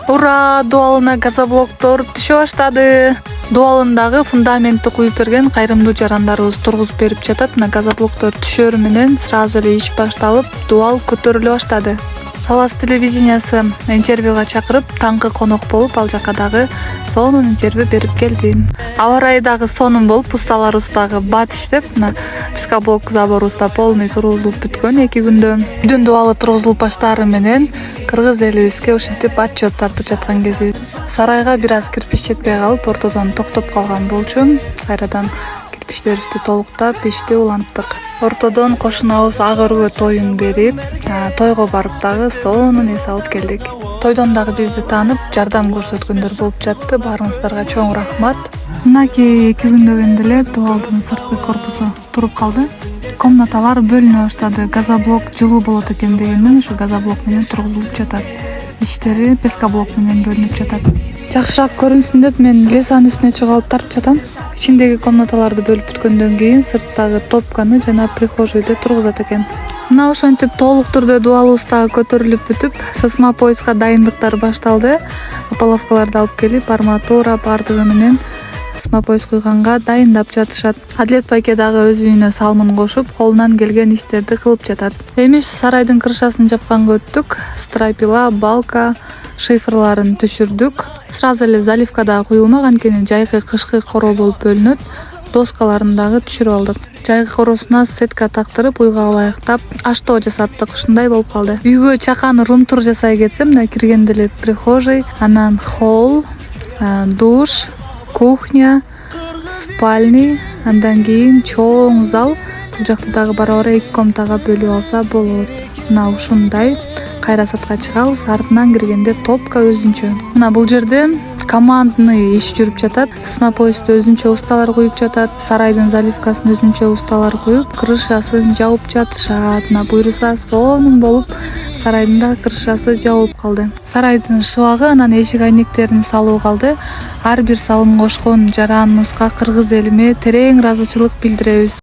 Ура! Дуалына газоблоктор түшө баштады. Дуалындагы фундаментти куюп берген кайрымдуу жарандарыбыз тургузуп берип жатат. Мына газоблоктор түшөрү менен сразу эле иш башталып, дуал көтөрүлө баштады. Салас телевидениясы интервьюга чакырып, таңкы конок болуп, ал жака дагы сонун интервью берип келди. Аба ырайы дагы сонун болуп, усталарыбыз дагы бат иштеп, мына пескоблок заборубуз да полный тургузулуп бүткөн 2 күндө. Үйдүн дуалы тургузулуп баштаары менен кыргыз элибизге ушинтип отчет тартып жаткан кези. Сарайга бир аз кирпич жетпей калып, ортодон токтоп калган болчу. Кайрадан кирпичтерди толуктап, ишти уланттык. Ортодон кошунабыз ак өргө тоюн берип, тойго барып дагы сонун эс алып келдик. Тойдон дагы бизди таанып, жардам көрсөткөндөр болуп жатты. Баарыңыздарга чоң рахмат. Мынакей 2 күндөн эле дуалдын сырткы корпусу туруп калды. Комнаталар бөлүнө баштады. Газоблок жылуу болот экен дегенден ушу газоблок менен тургузулуп жатат. Иштери пескоблок менен бөлүнүп жатат. Жакшыраак көрүнсүн деп мен лесанын үстүнө чыгып алып тартып жатам. Ичиндеги комнаталарды бөлүп бүткөндөн кийин сырттагы топканы жана прихожойду тургузат экен. Мына ошентип толук түрдө дуалыбыз дагы көтөрүлүп бүтүп, сысма поездга дайындыктар башталды. Ополовкаларды алып келип, арматура бардыгы менен сысма поезд куйганга дайындап жатышат. Адилет байке дагы өз үйүнө салмын кошуп, колунан келген иштерди кылып жатат. Эми сарайдын крышасын жапканга өттүк. Страйпила, балка, шифрларын түшүрдүк. Сразу эле заливка дагы куюлмак, анткени жайкы кышкы короо болуп бөлүнөт. Доскаларын дагы түшүрүп алдык. Жайкы короосуна сетка тактырып, уйга ылайыктап аштоо жасаттык. Ушундай болуп калды. Үйгө чакан рум-тур жасай кетсем, мына киргенде эле прихожий, анан холл, душ, кухня, спальный, андан кийин чоң зал. Бул жакты дагы бара-бара 2 комнатага бөлүп алса болот. Мына ушундай. Кайра сатка чыгабыз, артынан киргенде топка өзүнчө. Мына бул жерде командный иш жүрүп жатат. Сысма поездди өзүнчө усталар куюп жатат. Сарайдын заливкасын өзүнчө усталар куюп, крышасын жауып жатышат. Мына буйруса сонун болуп, сарайдын да крышасы жабылып калды. Сарайдын шыбагы анан эшик айнектерин салуу калды. Ар бир салым кошкон жараныбызга, кыргыз элиме терең ыраазычылык билдиребиз.